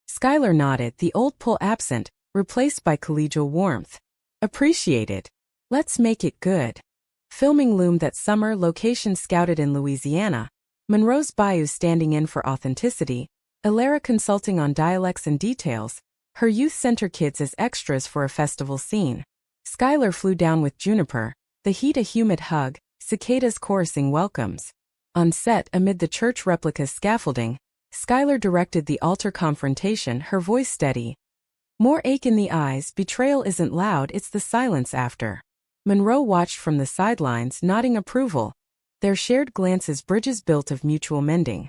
Skylar nodded, the old pull absent, replaced by collegial warmth. Appreciated. Let's make it good. Filming loomed that summer, location scouted in Louisiana. Monroe's Bayou standing in for authenticity, Ilara consulting on dialects and details, her youth center kids as extras for a festival scene. Skylar flew down with Juniper, the heat a humid hug, cicadas chorusing welcomes. On set, amid the church replica's scaffolding, Skylar directed the altar confrontation, her voice steady. More ache in the eyes, betrayal isn't loud, it's the silence after. Monroe watched from the sidelines, nodding approval. Their shared glances bridges built of mutual mending.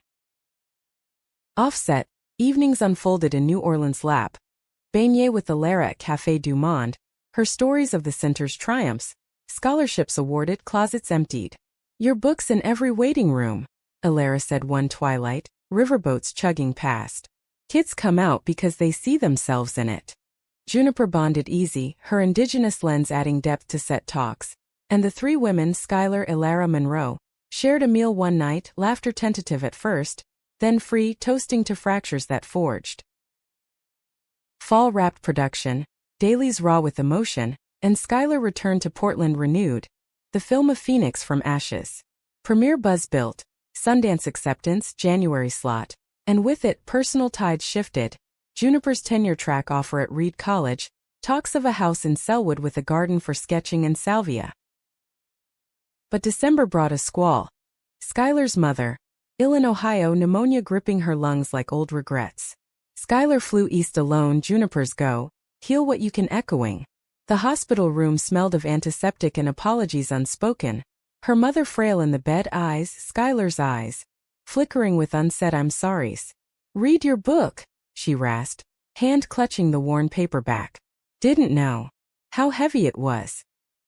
Offset, evenings unfolded in New Orleans' lap. Beignet with Ilara at Café du Monde, her stories of the center's triumphs, scholarships awarded, closets emptied. Your books in every waiting room, Ilara said one twilight, riverboats chugging past. Kids come out because they see themselves in it. Juniper bonded easy, her indigenous lens adding depth to set talks, and the three women, Skylar, Ilara, Monroe, shared a meal one night, laughter tentative at first, then free, toasting to fractures that forged. Fall-wrapped production, dailies raw with emotion, and Skylar returned to Portland renewed, the film of Phoenix from Ashes. Premiere buzz built, Sundance acceptance, January slot, and with it, personal tides shifted. Juniper's tenure track offer at Reed College, talks of a house in Selwood with a garden for sketching and salvia. But December brought a squall. Skylar's mother, ill in Ohio, pneumonia gripping her lungs like old regrets. Skylar flew east alone, Juniper's go, heal what you can echoing. The hospital room smelled of antiseptic and apologies unspoken. Her mother frail in the bed, eyes, Skylar's eyes, flickering with unsaid I'm sorries. Read your book, she rasped, hand clutching the worn paperback. Didn't know how heavy it was.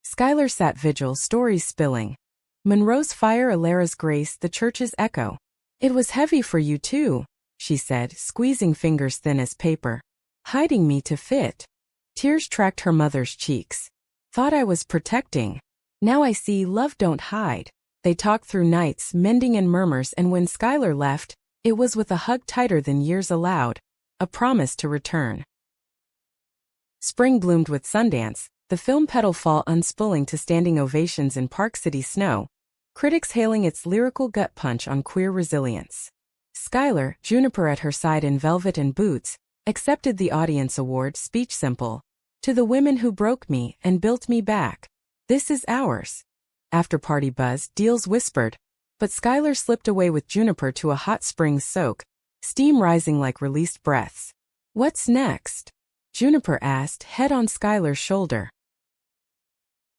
Skylar sat vigil, stories spilling. Monroe's fire, Ilara's grace, the church's echo. It was heavy for you too, she said, squeezing fingers thin as paper. Hiding me to fit. Tears tracked her mother's cheeks. Thought I was protecting. Now I see love don't hide. They talked through nights, mending in murmurs, and when Skylar left, it was with a hug tighter than years allowed, a promise to return. Spring bloomed with Sundance, the film petal fall unspooling to standing ovations in Park City snow, critics hailing its lyrical gut punch on queer resilience. Skylar, Juniper at her side in velvet and boots, accepted the audience award, speech simple. To the women who broke me and built me back. This is ours. After party buzz, deals whispered, but Skylar slipped away with Juniper to a hot spring soak, steam rising like released breaths. What's next? Juniper asked, head on Skylar's shoulder.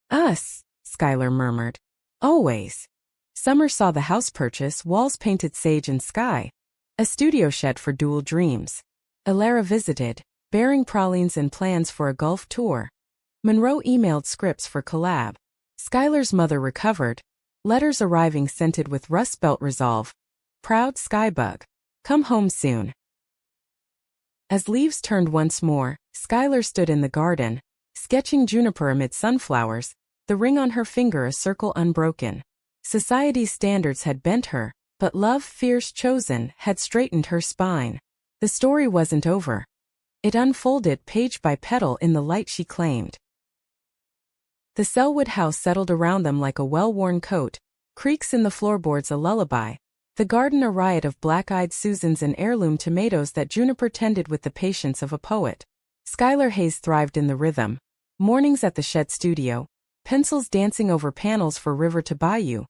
Us, Skylar murmured. Always. Summer saw the house purchase, walls painted sage and sky. A studio shed for dual dreams. Ilara visited, bearing pralines and plans for a Gulf tour. Monroe emailed scripts for collab. Skylar's mother recovered, letters arriving scented with Rust Belt resolve. Proud Skybug. Come home soon. As leaves turned once more, Skylar stood in the garden, sketching Juniper amid sunflowers, the ring on her finger a circle unbroken. Society's standards had bent her, but love, fierce chosen, had straightened her spine. The story wasn't over. It unfolded page by petal in the light she claimed. The Selwood house settled around them like a well-worn coat, creaks in the floorboards a lullaby, the garden a riot of black-eyed Susans and heirloom tomatoes that Juniper tended with the patience of a poet. Skylar Hayes thrived in the rhythm. Mornings at the shed studio, pencils dancing over panels for River to Bayou.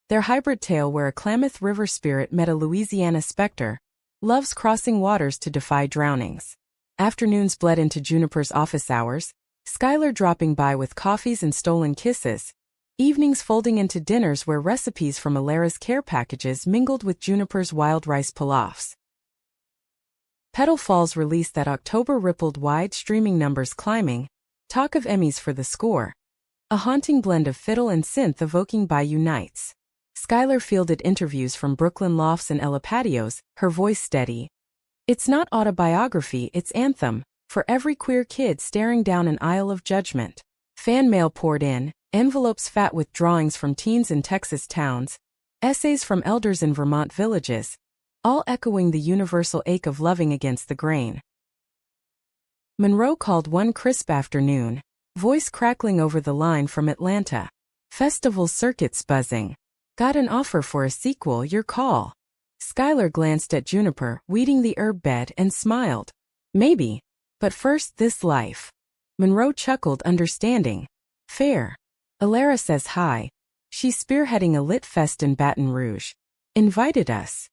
Their hybrid tale where a Klamath River spirit met a Louisiana specter, love's crossing waters to defy drownings. Afternoons bled into Juniper's office hours, Skylar dropping by with coffees and stolen kisses, evenings folding into dinners where recipes from Ilara's care packages mingled with Juniper's wild rice pilafs. Petal Falls released that October rippled wide, streaming numbers climbing, talk of Emmys for the score. A haunting blend of fiddle and synth evoking Bayou nights. Skylar fielded interviews from Brooklyn lofts and Ella patios, her voice steady. It's not autobiography, it's anthem, for every queer kid staring down an aisle of judgment. Fan mail poured in, envelopes fat with drawings from teens in Texas towns, essays from elders in Vermont villages, all echoing the universal ache of loving against the grain. Monroe called one crisp afternoon, voice crackling over the line from Atlanta. Festival circuits buzzing. Got an offer for a sequel, your call. Skylar glanced at Juniper, weeding the herb bed, and smiled. Maybe. But first, this life. Monroe chuckled, understanding. Fair. Alara says hi. She's spearheading a lit fest in Baton Rouge. Invited us.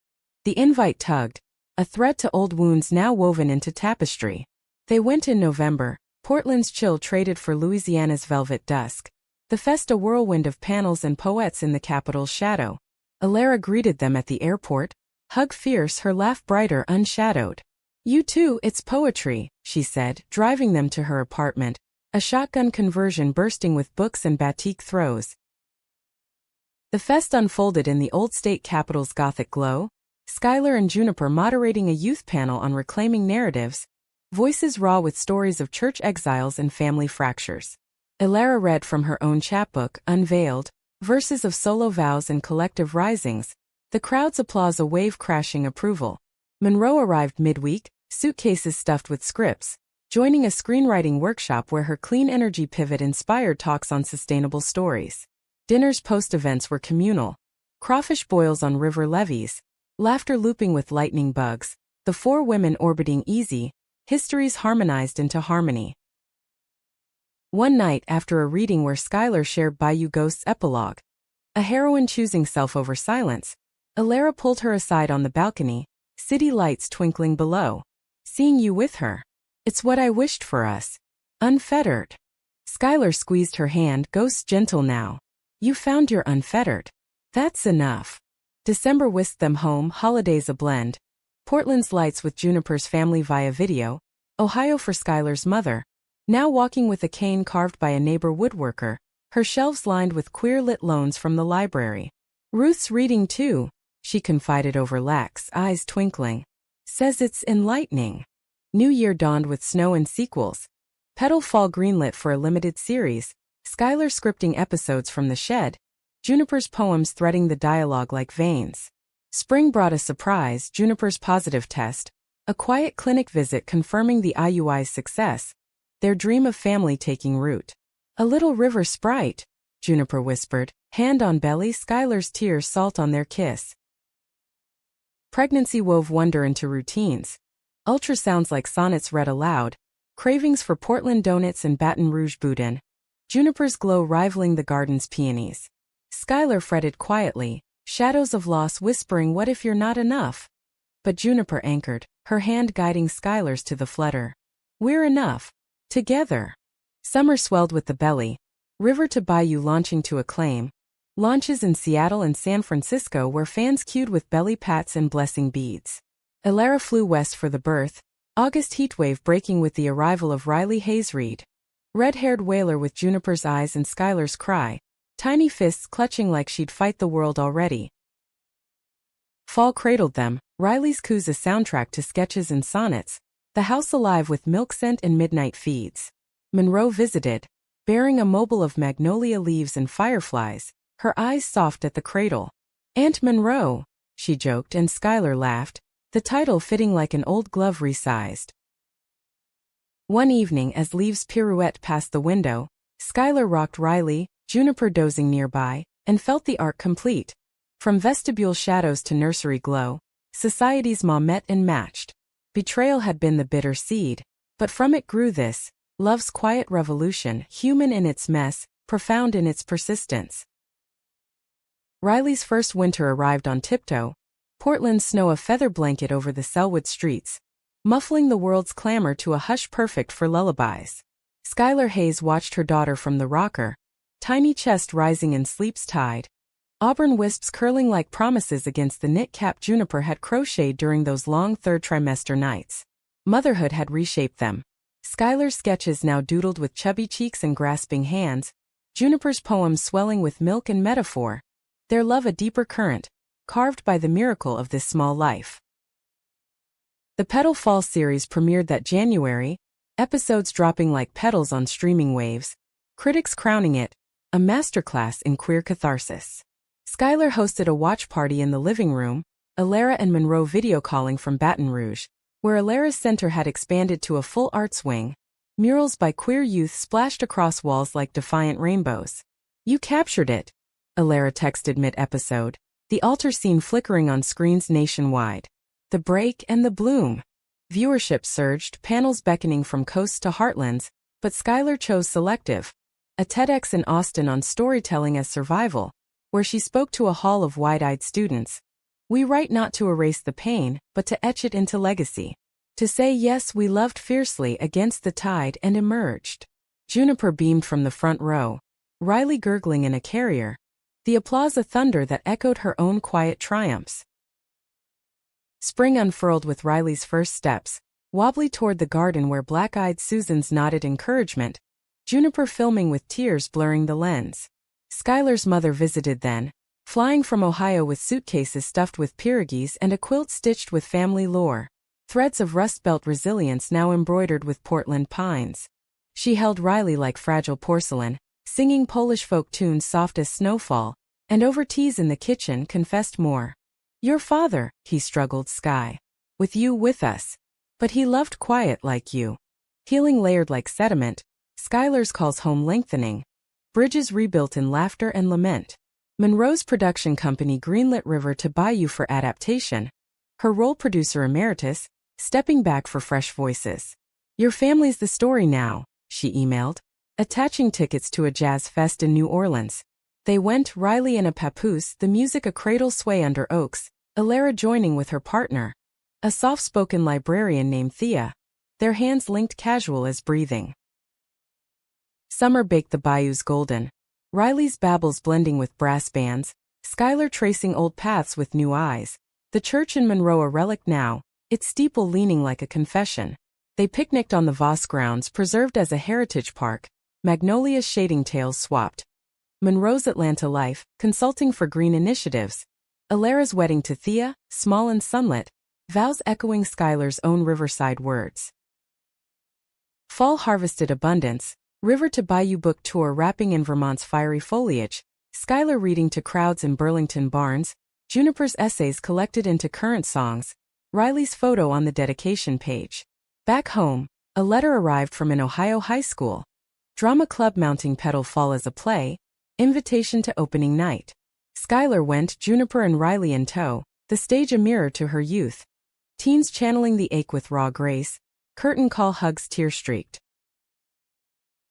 The invite tugged, a thread to old wounds now woven into tapestry. They went in November, Portland's chill traded for Louisiana's velvet dusk. The fest a whirlwind of panels and poets in the capital's shadow. Alara greeted them at the airport, hug fierce, her laugh brighter, unshadowed. You too, it's poetry, she said, driving them to her apartment, a shotgun conversion bursting with books and batik throws. The fest unfolded in the old state capital's Gothic glow, Skylar and Juniper moderating a youth panel on reclaiming narratives, voices raw with stories of church exiles and family fractures. Alara read from her own chapbook, Unveiled, verses of solo vows and collective risings, the crowd's applause a wave-crashing approval. Monroe arrived midweek, suitcases stuffed with scripts, joining a screenwriting workshop where her clean energy pivot inspired talks on sustainable stories. Dinners post-events were communal. Crawfish boils on river levees, laughter looping with lightning bugs, the four women orbiting easy, histories harmonized into harmony. One night after a reading where Skylar shared Bayou Ghost's epilogue, a heroine choosing self over silence, Alara pulled her aside on the balcony, city lights twinkling below. Seeing you with her. It's what I wished for us. Unfettered. Skylar squeezed her hand, Ghost gentle now. You found your unfettered. That's enough. December whisked them home, holidays a blend. Portland's lights with Juniper's family via video, Ohio for Skylar's mother, now walking with a cane carved by a neighbor woodworker, her shelves lined with queer-lit loans from the library. Ruth's reading too, she confided over lax, eyes twinkling. Says it's enlightening. New Year dawned with snow and sequels. Petal Fall greenlit for a limited series, Skylar scripting episodes from the shed, Juniper's poems threading the dialogue like veins. Spring brought a surprise, Juniper's positive test, a quiet clinic visit confirming the IUI's success, their dream of family taking root. A little river sprite, Juniper whispered, hand on belly, Skylar's tears salt on their kiss. Pregnancy wove wonder into routines. Ultrasounds like sonnets read aloud, cravings for Portland donuts and Baton Rouge boudin. Juniper's glow rivaling the garden's peonies. Skylar fretted quietly, shadows of loss whispering, what if you're not enough? But Juniper anchored, her hand guiding Skylar's to the flutter. We're enough. Together. Summer swelled with the belly. River to Bayou launching to acclaim. Launches in Seattle and San Francisco where fans queued with belly pats and blessing beads. Alara flew west for the birth, August heatwave breaking with the arrival of Riley Hayes-Reed. Red-haired whaler with Juniper's eyes and Skylar's cry, tiny fists clutching like she'd fight the world already. Fall cradled them, Riley's coos a soundtrack to sketches and sonnets, the house alive with milk scent and midnight feeds. Monroe visited, bearing a mobile of magnolia leaves and fireflies, her eyes soft at the cradle. Aunt Monroe, she joked, and Skylar laughed, the title fitting like an old glove resized. One evening as leaves pirouette past the window, Skylar rocked Riley, Juniper dozing nearby, and felt the arc complete. From vestibule shadows to nursery glow, society's ma met and matched. Betrayal had been the bitter seed, but from it grew this, love's quiet revolution, human in its mess, profound in its persistence. Riley's first winter arrived on tiptoe, Portland's snow a feather blanket over the Selwood streets, muffling the world's clamor to a hush perfect for lullabies. Skylar Hayes watched her daughter from the rocker, tiny chest rising in sleep's tide, auburn wisps curling like promises against the knit cap Juniper had crocheted during those long third trimester nights. Motherhood had reshaped them. Skylar's sketches now doodled with chubby cheeks and grasping hands, Juniper's poems swelling with milk and metaphor, their love a deeper current, carved by the miracle of this small life. The Petal Fall series premiered that January, episodes dropping like petals on streaming waves, critics crowning it a masterclass in queer catharsis. Skylar hosted a watch party in the living room, Alara and Monroe video calling from Baton Rouge, where Alara's center had expanded to a full arts wing. Murals by queer youth splashed across walls like defiant rainbows. You captured it, Alara texted mid-episode. the altar scene flickering on screens nationwide. The break and the bloom. Viewership surged, panels beckoning from coasts to heartlands, but Skylar chose selective. A TEDx in Austin on storytelling as survival, where she spoke to a hall of wide-eyed students. We write not to erase the pain, but to etch it into legacy. To say yes, we loved fiercely against the tide and emerged. Juniper beamed from the front row, Riley gurgling in a carrier, the applause a thunder that echoed her own quiet triumphs. Spring unfurled with Riley's first steps, wobbly toward the garden where black-eyed Susans nodded encouragement, Juniper filming with tears blurring the lens. Skylar's mother visited then, flying from Ohio with suitcases stuffed with pierogies and a quilt stitched with family lore, threads of Rust Belt resilience now embroidered with Portland pines. She held Riley like fragile porcelain, singing Polish folk tunes soft as snowfall, and over teas in the kitchen confessed more. Your father, he struggled, Sky. With you with us. But he loved quiet like you. Healing layered like sediment, Skylar's calls home lengthening. Bridges rebuilt in laughter and lament. Monroe's production company greenlit River to Bayou for adaptation. Her role producer emeritus, stepping back for fresh voices. Your family's the story now, she emailed, attaching tickets to a jazz fest in New Orleans. They went, Riley in a papoose, the music a cradle sway under oaks, Alara joining with her partner, a soft-spoken librarian named Thea, their hands linked casual as breathing. Summer baked the bayous golden. Riley's babbles blending with brass bands, Skylar tracing old paths with new eyes. The church in Monroe a relic now, its steeple leaning like a confession. They picnicked on the Voss grounds preserved as a heritage park, magnolia's shading tails swapped. Monroe's Atlanta life, consulting for green initiatives. Alara's wedding to Thea, small and sunlit, vows echoing Skylar's own riverside words. Fall harvested abundance, River to Bayou book tour wrapping in Vermont's fiery foliage, Skylar reading to crowds in Burlington barns, Juniper's essays collected into current songs, Riley's photo on the dedication page. Back home, a letter arrived from an Ohio high school. Drama club mounting Petal Fall as a play, invitation to opening night. Skylar went, Juniper and Riley in tow, the stage a mirror to her youth. Teens channeling the ache with raw grace, curtain call hugs tear-streaked.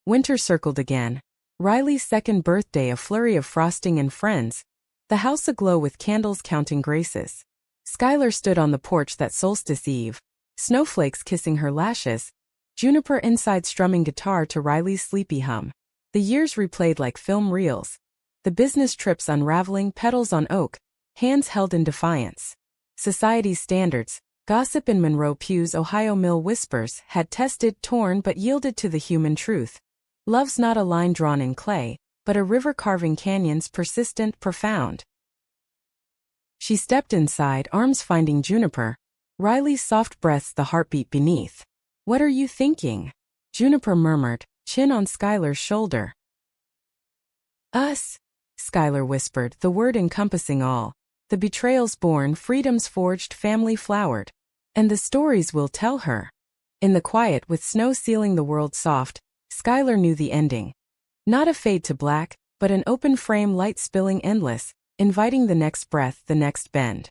Winter circled again. Riley's second birthday a flurry of frosting and friends, the house aglow with candles counting graces. Skylar stood on the porch that solstice eve, snowflakes kissing her lashes, Juniper inside strumming guitar to Riley's sleepy hum. The years replayed like film reels. The business trips unraveling, petals on oak, hands held in defiance. Society's standards, gossip in Monroe pews, Ohio mill whispers, had tested, torn but yielded to the human truth. Love's not a line drawn in clay, but a river carving canyons persistent, profound. She stepped inside, arms finding Juniper. Riley's soft breaths the heartbeat beneath. What are you thinking? Juniper murmured, chin on Skylar's shoulder. Us, Skylar whispered, the word encompassing all. The betrayals born, freedoms forged, family flowered. And the stories we'll tell her. In the quiet with snow sealing the world soft, Skylar knew the ending. Not a fade to black, but an open frame light spilling endless, inviting the next breath, the next bend.